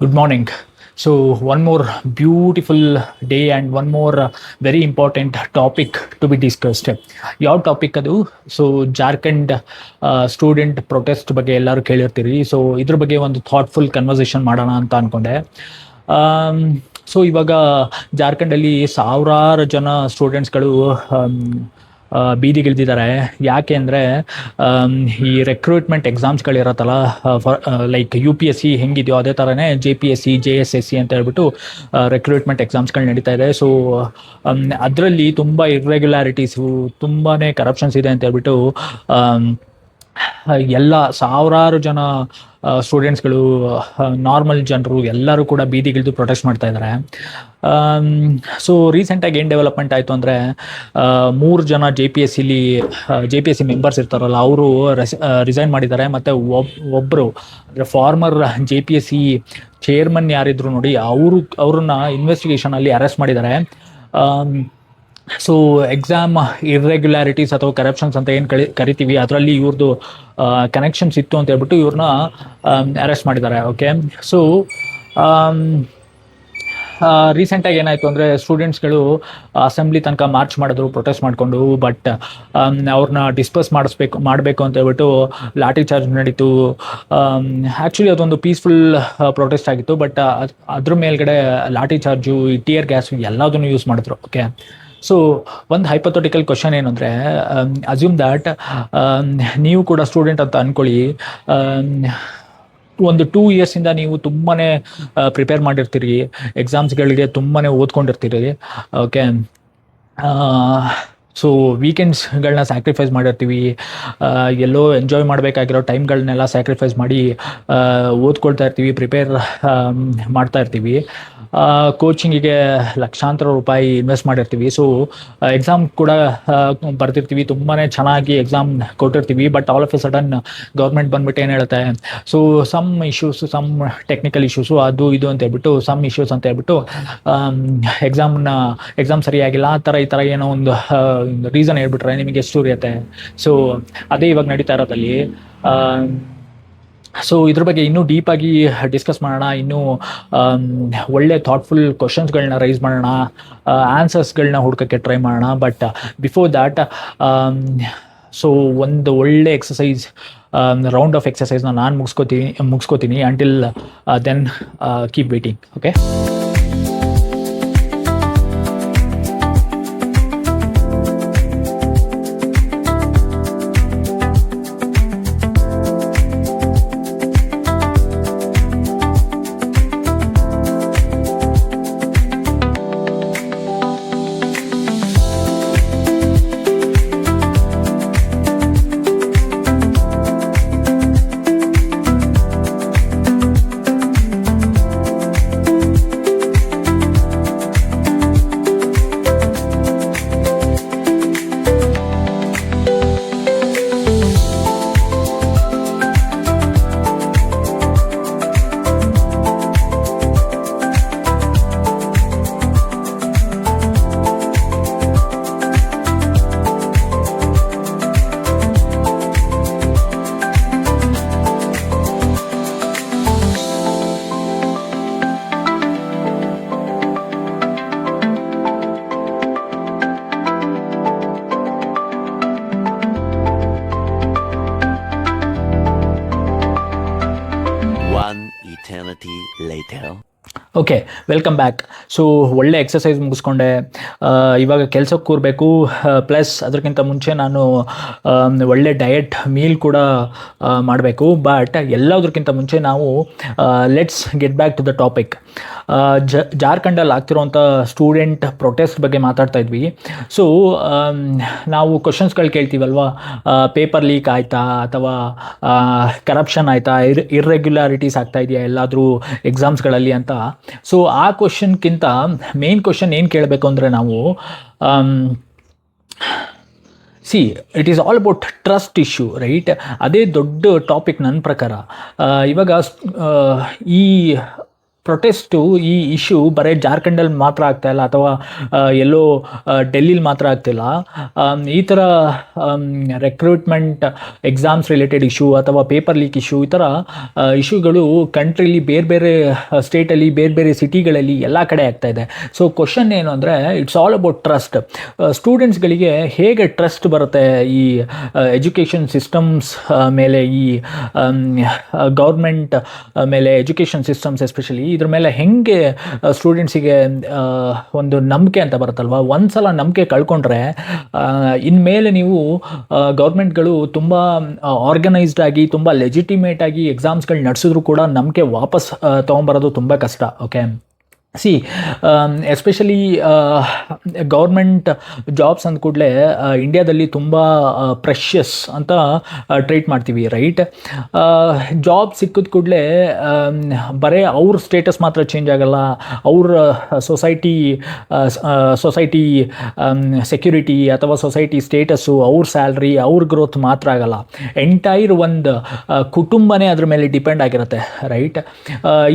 Good morning. So, one more beautiful day and one more very important topic to be discussed. ಯಾವ topic ಅದು? So Jharkhand student protest ಬಗ್ಗೆ ಎಲ್ಲರೂ ಕೇಳಿರ್ತೀರಿ. So ಇದ್ರ ಬಗ್ಗೆ ಒಂದು ಥಾಟ್ಫುಲ್ ಕನ್ವರ್ಸೇಷನ್ ಮಾಡೋಣ ಅಂತ ಅಂದ್ಕೊಂಡೆ. ಸೊ ಇವಾಗ ಜಾರ್ಖಂಡಲ್ಲಿ ಸಾವಿರಾರು ಜನ ಸ್ಟೂಡೆಂಟ್ಸ್ಗಳು ಬೀದಿಗಿಳಿದಿದ್ದಾರೆ. ಯಾಕೆ ಅಂದರೆ ಈ ರೆಕ್ರೂಟ್ಮೆಂಟ್ ಎಕ್ಸಾಮ್ಸ್ಗಳಿರತ್ತಲ್ಲ, ಲೈಕ್ UPSC ಹೆಂಗಿದೆಯೋ ಅದೇ ಥರನೇ JPSC JSSC ಅಂತ ಹೇಳ್ಬಿಟ್ಟು ರೆಕ್ರೂಟ್ಮೆಂಟ್ ಎಕ್ಸಾಮ್ಸ್ಗಳು ನಡೀತಾ ಇದೆ. ಸೊ ಅದರಲ್ಲಿ ತುಂಬ ಇರ್ರೆಗ್ಯುಲಾರಿಟೀಸು, ತುಂಬಾ ಕರಪ್ಷನ್ಸ್ ಇದೆ ಅಂತ ಹೇಳ್ಬಿಟ್ಟು ಎಲ್ಲ ಸಾವಿರಾರು ಜನ ಸ್ಟೂಡೆಂಟ್ಸ್ಗಳು, ನಾರ್ಮಲ್ ಜನರು ಎಲ್ಲರೂ ಕೂಡ ಬೀದಿಗಿಳಿದು ಪ್ರೊಟೆಸ್ಟ್ ಮಾಡ್ತಾ ಇದ್ದಾರೆ. ಸೊ ರೀಸೆಂಟಾಗಿ ಏನು ಡೆವಲಪ್ಮೆಂಟ್ ಆಯಿತು ಅಂದರೆ, 3 ಜನ JPSC ಮೆಂಬರ್ಸ್ ಇರ್ತಾರಲ್ಲ, ಅವರು ರಿಸೈನ್ ಮಾಡಿದ್ದಾರೆ. ಮತ್ತು ಒಬ್ಬರು ಅಂದರೆ ಫಾರ್ಮರ್ JPSC ಚೇರ್ಮನ್ ಯಾರಿದ್ರು ನೋಡಿ, ಅವ್ರನ್ನ ಇನ್ವೆಸ್ಟಿಗೇಷನಲ್ಲಿ ಅರೆಸ್ಟ್ ಮಾಡಿದ್ದಾರೆ. ಸೊ ಎಕ್ಸಾಮ್ ಇರ್ರೆಗ್ಯುಲಾರಿಟೀಸ್ ಅಥವಾ ಕರಪ್ಷನ್ಸ್ ಅಂತ ಏನು ಕರಿತೀವಿ, ಅದರಲ್ಲಿ ಇವ್ರದ್ದು ಕನೆಕ್ಷನ್ಸ್ ಇತ್ತು ಅಂತ ಹೇಳ್ಬಿಟ್ಟು ಇವ್ರನ್ನ ಅರೆಸ್ಟ್ ಮಾಡಿದ್ದಾರೆ. ಓಕೆ, ಸೊ ರೀಸೆಂಟಾಗಿ ಏನಾಯಿತು ಅಂದರೆ, ಸ್ಟೂಡೆಂಟ್ಸ್ಗಳು ಅಸೆಂಬ್ಲಿ ತನಕ ಮಾರ್ಚ್ ಮಾಡಿದ್ರು ಪ್ರೊಟೆಸ್ಟ್ ಮಾಡಿಕೊಂಡು. ಬಟ್ ಅವ್ರನ್ನ ಡಿಸ್ಪರ್ಸ್ ಮಾಡಬೇಕು ಅಂತ ಹೇಳ್ಬಿಟ್ಟು ಲಾಠಿ ಚಾರ್ಜ್ ನಡೀತು. ಆ್ಯಕ್ಚುಲಿ ಅದೊಂದು ಪೀಸ್ಫುಲ್ ಪ್ರೊಟೆಸ್ಟ್ ಆಗಿತ್ತು, ಬಟ್ ಅದ್ರ ಮೇಲ್ಗಡೆ ಲಾಠಿ ಚಾರ್ಜು, ಟಿಯರ್ ಗ್ಯಾಸು ಎಲ್ಲದನ್ನು ಯೂಸ್ ಮಾಡಿದ್ರು. ಓಕೆ, ಸೊ ಒಂದು ಹೈಪೋಥೆಟಿಕಲ್ ಕ್ವಶನ್ ಏನು ಅಂದರೆ, ಅಸ್ಯೂಮ್ ದ್ಯಾಟ್ ನೀವು ಕೂಡ ಸ್ಟೂಡೆಂಟ್ ಅಂತ ಅಂದ್ಕೊಳ್ಳಿ. ಒಂದು 2 ಇಯರ್ಸಿಂದ ನೀವು ತುಂಬಾ ಪ್ರಿಪೇರ್ ಮಾಡಿರ್ತೀರಿ, ಎಕ್ಸಾಮ್ಸ್ಗಳಿಗೆ ತುಂಬಾ ಓದ್ಕೊಂಡಿರ್ತೀರಿ. ಓಕೆ, ಸೊ ವೀಕೆಂಡ್ಸ್ಗಳನ್ನ ಸ್ಯಾಕ್ರಿಫೈಸ್ ಮಾಡಿರ್ತೀವಿ, ಎಲ್ಲೋ ಎಂಜಾಯ್ ಮಾಡಬೇಕಾಗಿರೋ ಟೈಮ್ಗಳನ್ನೆಲ್ಲ ಸ್ಯಾಕ್ರಿಫೈಸ್ ಮಾಡಿ ಓದ್ಕೊಳ್ತಾ ಇರ್ತೀವಿ, ಪ್ರಿಪೇರ್ ಮಾಡ್ತಾ ಇರ್ತೀವಿ. ಕೋಚಿಂಗಿಗೆ ಲಕ್ಷಾಂತರ ರೂಪಾಯಿ ಇನ್ವೆಸ್ಟ್ ಮಾಡಿರ್ತೀವಿ. ಸೊ ಎಕ್ಸಾಮ್ ಕೂಡ ಬರ್ತಿರ್ತೀವಿ, ತುಂಬಾ ಚೆನ್ನಾಗಿ ಎಕ್ಸಾಮ್ ಕೊಟ್ಟಿರ್ತೀವಿ. But all of a sudden government ಬಂದ್ಬಿಟ್ಟು ಏನು ಹೇಳುತ್ತೆ, so some issues, some technical issues, ಅದು ಇದು ಅಂತ ಹೇಳ್ಬಿಟ್ಟು, ಸಮ್ ಇಶ್ಯೂಸ್ ಅಂತ ಹೇಳ್ಬಿಟ್ಟು ಎಕ್ಸಾಮ್ ಸರಿಯಾಗಿಲ್ಲ, ಆ ಥರ ಈ ಥರ ಏನೋ ಒಂದು ರೀಸನ್ ಹೇಳ್ಬಿಟ್ರೆ ನಿಮಗೆ ಎಷ್ಟು ಉರಿಯುತ್ತೆ. ಸೊ ಅದೇ ಇವಾಗ ನಡೀತಾ ಇರೋದಲ್ಲಿ. ಸೊ ಇದ್ರ ಬಗ್ಗೆ ಇನ್ನೂ ಡೀಪಾಗಿ ಡಿಸ್ಕಸ್ ಮಾಡೋಣ, ಇನ್ನೂ ಒಳ್ಳೆ ಥಾಟ್ಫುಲ್ ಕ್ವಶನ್ಸ್ಗಳನ್ನ ರೈಸ್ ಮಾಡೋಣ, ಆನ್ಸರ್ಸ್ಗಳನ್ನ ಹುಡ್ಕೋಕ್ಕೆ ಟ್ರೈ ಮಾಡೋಣ. ಬಟ್ ಬಿಫೋರ್ ದ್ಯಾಟ್, ಸೊ ಒಂದು ಒಳ್ಳೆ ಎಕ್ಸಸೈಸ್, ರೌಂಡ್ ಆಫ್ ಎಕ್ಸಸೈಸ್ನ ನಾನು ಮುಗಿಸ್ಕೋತೀನಿ. Until then keep waiting. Okay, okay, welcome back. So ಒಳ್ಳೆ ಎಕ್ಸಸೈಸ್ ಮುಗಿಸ್ಕೊಂಡೆ, ಇವಾಗ ಕೆಲ್ಸಕ್ಕೆ ಕೂರಬೇಕು. ಪ್ಲಸ್ ಅದಕ್ಕಿಂತ ಮುಂಚೆ ನಾನು ಒಳ್ಳೆ ಡಯಟ್ ಮೀಲ್ ಕೂಡ ಮಾಡಬೇಕು. ಬಟ್ ಎಲ್ಲದಕ್ಕಿಂತ ಮುಂಚೆ ನಾವು let's get back to the topic. ಜಾರ್ಖಂಡಲ್ಲಿ ಆಗ್ತಿರೋಂಥ ಸ್ಟೂಡೆಂಟ್ ಪ್ರೊಟೆಸ್ಟ್ ಬಗ್ಗೆ ಮಾತಾಡ್ತಾ ಇದ್ವಿ. ಸೊ ನಾವು ಕ್ವಶನ್ಸ್ಗಳು ಕೇಳ್ತೀವಲ್ವ, ಪೇಪರ್ ಲೀಕ್ ಆಯಿತಾ ಅಥವಾ ಕರಪ್ಷನ್ ಆಯಿತಾ, ಇರ್ರೆಗ್ಯುಲಾರಿಟೀಸ್ ಆಗ್ತಾ ಇದೆಯಾ ಎಲ್ಲಾದರೂ ಎಕ್ಸಾಮ್ಸ್ಗಳಲ್ಲಿ ಅಂತ. ಸೊ ಆ ಕ್ವಶನ್ಗಿಂತ ಮೇನ್ ಕ್ವಶನ್ ಏನು ಕೇಳಬೇಕು ಅಂದರೆ ನಾವು, it is all about trust issue, right? ಅದೇ ದೊಡ್ಡ ಟಾಪಿಕ್ ನನ್ನ ಪ್ರಕಾರ. ಇವಾಗ ಈ ಪ್ರೊಟೆಸ್ಟು ಈ ಇಶ್ಯೂ ಬರೀ ಜಾರ್ಖಂಡಲ್ಲಿ ಮಾತ್ರ ಆಗ್ತಾ ಇಲ್ಲ, ಅಥವಾ ಎಲ್ಲೋ ಡೆಲ್ಲಿಲಿ ಮಾತ್ರ ಆಗ್ತಿಲ್ಲ. ಈ ಥರ ರೆಕ್ರೂಟ್ಮೆಂಟ್ ಎಕ್ಸಾಮ್ಸ್ ರಿಲೇಟೆಡ್ ಇಶ್ಯೂ ಅಥವಾ ಪೇಪರ್ ಲೀಕ್ ಇಶ್ಯೂ, ಈ ಥರ ಇಶ್ಯೂಗಳು ಕಂಟ್ರಿಲಿ ಬೇರೆ ಬೇರೆ ಸ್ಟೇಟಲ್ಲಿ, ಬೇರೆ ಬೇರೆ ಸಿಟಿಗಳಲ್ಲಿ ಎಲ್ಲ ಕಡೆ ಆಗ್ತಾ ಇದೆ. ಸೊ ಕ್ವಶನ್ ಏನು ಅಂದರೆ, ಇಟ್ಸ್ ಆಲ್ ಅಬೌಟ್ ಟ್ರಸ್ಟ್. ಸ್ಟೂಡೆಂಟ್ಸ್ಗಳಿಗೆ ಹೇಗೆ ಟ್ರಸ್ಟ್ ಬರುತ್ತೆ ಈ ಎಜುಕೇಷನ್ ಸಿಸ್ಟಮ್ಸ್ ಮೇಲೆ, ಈ ಗೌರ್ಮೆಂಟ್ ಮೇಲೆ, ಎಜುಕೇಷನ್ ಸಿಸ್ಟಮ್ಸ್ ಎಸ್ಪೆಷಲಿ ಇದ್ರ ಮೇಲೆ ಹೆಂಗೆ ಸ್ಟೂಡೆಂಟ್ಸಿಗೆ ಒಂದು ನಂಬಿಕೆ ಅಂತ ಬರುತ್ತಲ್ವ. ಒಂದ್ಸಲ ನಂಬಿಕೆ ಕಳ್ಕೊಂಡ್ರೆ ಇನ್ಮೇಲೆ ನೀವು ಗೌರ್ಮೆಂಟ್ಗಳು ತುಂಬ ಆರ್ಗನೈಸ್ಡ್ ಆಗಿ, ತುಂಬ ಲೆಜಿಟಿಮೇಟ್ ಆಗಿ ಎಕ್ಸಾಮ್ಸ್ಗಳು ನಡೆಸಿದ್ರು ಕೂಡ ನಂಬಿಕೆ ವಾಪಸ್ ತೊಗೊಂಬರೋದು ತುಂಬ ಕಷ್ಟ. Okay, C especially government jobs ಅಂದ ಕೂಡಲೇ ಇಂಡಿಯಾದಲ್ಲಿ ತುಂಬ ಪ್ರೆಷಿಯಸ್ ಅಂತ ಟ್ರೀಟ್ ಮಾಡ್ತೀವಿ, ರೈಟ್? ಜಾಬ್ ಸಿಕ್ಕಿದ ಕೂಡಲೇ ಬರೀ ಅವ್ರ ಸ್ಟೇಟಸ್ ಮಾತ್ರ ಚೇಂಜ್ ಆಗಲ್ಲ, ಅವ್ರ ಸೊಸೈಟಿ ಸೆಕ್ಯೂರಿಟಿ ಅಥವಾ ಸೊಸೈಟಿ ಸ್ಟೇಟಸ್ಸು, ಅವ್ರ ಸ್ಯಾಲ್ರಿ, ಅವ್ರ ಗ್ರೋತ್ ಮಾತ್ರ ಆಗಲ್ಲ, ಎಂಟೈರ್ ಒಂದು ಕುಟುಂಬನೇ ಅದ್ರ ಮೇಲೆ ಡಿಪೆಂಡ್ ಆಗಿರುತ್ತೆ, ರೈಟ್?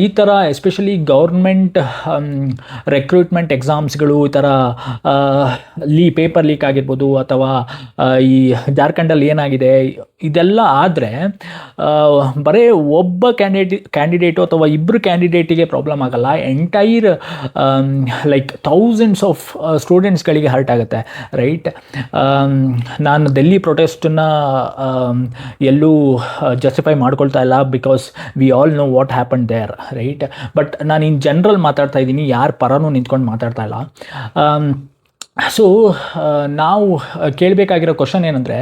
ಈ ಥರ ಎಸ್ಪೆಷಲಿ ಗೌರ್ಮೆಂಟ್ ರೆಕ್ರೂಟ್ಮೆಂಟ್ ಎಕ್ಸಾಮ್ಸ್ಗಳು, ಈ ಥರ ಪೇಪರ್ ಲೀಕ್ ಆಗಿರ್ಬೋದು, ಅಥವಾ ಈ ಜಾರ್ಖಂಡಲ್ಲಿ ಏನಾಗಿದೆ ಇದೆಲ್ಲ ಆದರೆ ಬರೀ ಒಬ್ಬ ಕ್ಯಾಂಡಿಡೇಟು ಅಥವಾ ಇಬ್ಬರು ಕ್ಯಾಂಡಿಡೇಟಿಗೆ ಪ್ರಾಬ್ಲಮ್ ಆಗಲ್ಲ, ಎಂಟೈರ್ ಲೈಕ್ ಥೌಸಂಡ್ಸ್ ಆಫ್ ಸ್ಟೂಡೆಂಟ್ಸ್ಗಳಿಗೆ ಹರ್ಟ್ ಆಗುತ್ತೆ, ರೈಟ್? ನಾನು ಡೆಲ್ಲಿ ಪ್ರೊಟೆಸ್ಟನ್ನು ಎಲ್ಲೂ ಜಸ್ಟಿಫೈ ಮಾಡ್ಕೊಳ್ತಾ ಇಲ್ಲ, because we all know what happen there, right? But ನಾನು ಇನ್ ಜನರಲ್ ಮಾತಾಡ್ತಾ ಇದ್ದೀನಿ, ಯಾರ ಪರನೂ ನಿಂತ್ಕೊಂಡು ಮಾತಾಡ್ತಾ ಇಲ್ಲ. ಸೊ ನಾವು ಕೇಳಬೇಕಾಗಿರೋ ಕ್ವಶನ್ ಏನಂದರೆ,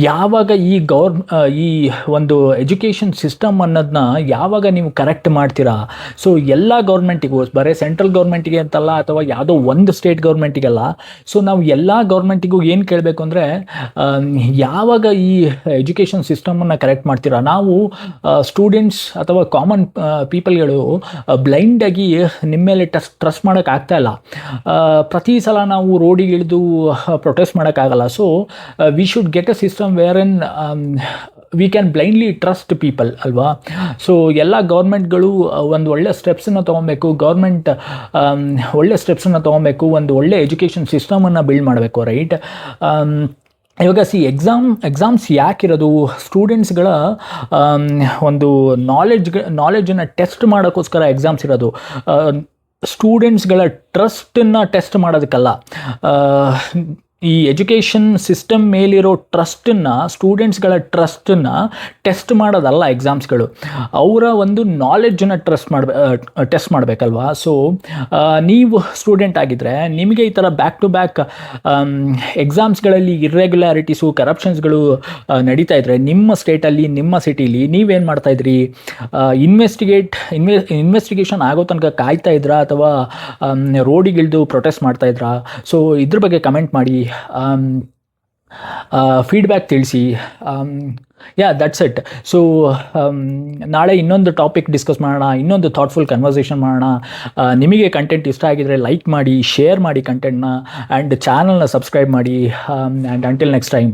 ಯಾವಾಗ ಈ ಒಂದು ಎಜುಕೇಷನ್ ಸಿಸ್ಟಮ್ ಅನ್ನೋದನ್ನ ಯಾವಾಗ ನೀವು ಕರೆಕ್ಟ್ ಮಾಡ್ತೀರಾ? ಸೊ ಎಲ್ಲ ಗೌರ್ಮೆಂಟಿಗೂ, ಬರೀ ಸೆಂಟ್ರಲ್ ಗೌರ್ಮೆಂಟಿಗೆ ಅಂತಲ್ಲ, ಅಥವಾ ಯಾವುದೋ ಒಂದು ಸ್ಟೇಟ್ ಗೌರ್ಮೆಂಟಿಗಲ್ಲ, ಸೊ ನಾವು ಎಲ್ಲ ಗೌರ್ಮೆಂಟಿಗೂ ಏನು ಕೇಳಬೇಕು ಅಂದರೆ, ಯಾವಾಗ ಈ ಎಜುಕೇಷನ್ ಸಿಸ್ಟಮನ್ನು ಕರೆಕ್ಟ್ ಮಾಡ್ತೀರಾ? ನಾವು ಸ್ಟೂಡೆಂಟ್ಸ್ ಅಥವಾ ಕಾಮನ್ ಪೀಪಲ್ಗಳು ಬ್ಲೈಂಡಾಗಿ ನಿಮ್ಮ ಮೇಲೆ ಟ್ರಸ್ಟ್ ಮಾಡೋಕ್ಕಾಗ್ತಾ ಇಲ್ಲ. ಪ್ರತಿ ಸಲ ನಾವು ರೋಡಿಗೆ ಇಳಿದು ಪ್ರೊಟೆಸ್ಟ್ ಮಾಡೋಕ್ಕಾಗಲ್ಲ. So we should get a system wear N we can blindly trust people, ಅಲ್ವಾ? ಸೊ ಎಲ್ಲ ಗೌರ್ಮೆಂಟ್ಗಳು ಒಂದು ಒಳ್ಳೆ ಸ್ಟೆಪ್ಸನ್ನು ತೊಗೊಬೇಕು, ಒಳ್ಳೆ ಸ್ಟೆಪ್ಸನ್ನು ತೊಗೊಬೇಕು, ಒಂದು ಒಳ್ಳೆ ಎಜುಕೇಷನ್ ಸಿಸ್ಟಮನ್ನು ಬಿಲ್ಡ್ ಮಾಡಬೇಕು, ರೈಟ್? ಇವಾಗ ಎಕ್ಸಾಮ್ಸ್ ಯಾಕಿರೋದು? ಸ್ಟೂಡೆಂಟ್ಸ್ಗಳ ಒಂದು ನಾಲೆಡ್ಜನ್ನು ಟೆಸ್ಟ್ ಮಾಡೋಕ್ಕೋಸ್ಕರ ಎಕ್ಸಾಮ್ಸ್ ಇರೋದು. ಸ್ಟೂಡೆಂಟ್ಸ್ಗಳ ಟ್ರಸ್ಟನ್ನು ಟೆಸ್ಟ್ ಮಾಡೋದಕ್ಕಲ್ಲ. ಈ ಎಜುಕೇಷನ್ ಸಿಸ್ಟಮ್ ಮೇಲಿರೋ ಟ್ರಸ್ಟನ್ನು, ಸ್ಟೂಡೆಂಟ್ಸ್ಗಳ ಟ್ರಸ್ಟನ್ನು ಟೆಸ್ಟ್ ಮಾಡೋದಲ್ಲ ಎಕ್ಸಾಮ್ಸ್ಗಳು, ಅವರ ಒಂದು ನಾಲೆಡ್ಜನ್ನು ಟೆಸ್ಟ್ ಮಾಡಬೇಕಲ್ವಾ? ಸೊ ನೀವು ಸ್ಟೂಡೆಂಟ್ ಆಗಿದ್ದರೆ ನಿಮಗೆ ಈ ಥರ ಬ್ಯಾಕ್ ಟು ಬ್ಯಾಕ್ ಎಕ್ಸಾಮ್ಸ್ಗಳಲ್ಲಿ ಇರ್ರೆಗ್ಯುಲಾರಿಟೀಸು, ಕರಪ್ಷನ್ಸ್ಗಳು ನಡೀತಾ ಇದ್ದರೆ ನಿಮ್ಮ ಸ್ಟೇಟಲ್ಲಿ, ನಿಮ್ಮ ಸಿಟಿಲಿ ನೀವೇನು ಮಾಡ್ತಾಯಿದ್ರಿ? ಇನ್ವೆಸ್ಟಿಗೇಷನ್ ಆಗೋ ತನಕ ಕಾಯ್ತಾ ಇದ್ರಾ, ಅಥವಾ ರೋಡಿಗಿಳಿದು ಪ್ರೊಟೆಸ್ಟ್ ಮಾಡ್ತಾಯಿದ್ರಾ? ಸೊ ಇದ್ರ ಬಗ್ಗೆ ಕಮೆಂಟ್ ಮಾಡಿ, ಫೀಡ್ಬ್ಯಾಕ್ ತಿಳಿಸಿ. That's it. ಸೊ ನಾಳೆ ಇನ್ನೊಂದು ಟಾಪಿಕ್ ಡಿಸ್ಕಸ್ ಮಾಡೋಣ, ಇನ್ನೊಂದು ಥಾಟ್ಫುಲ್ ಕನ್ವರ್ಸೇಷನ್ ಮಾಡೋಣ. ನಿಮಗೆ ಕಂಟೆಂಟ್ ಇಷ್ಟ ಆಗಿದರೆ ಲೈಕ್ ಮಾಡಿ, ಶೇರ್ ಮಾಡಿ ಕಂಟೆಂಟ್ನ, ಆ್ಯಂಡ್ ಚಾನಲ್ನ ಸಬ್ಸ್ಕ್ರೈಬ್ ಮಾಡಿ. And until next time.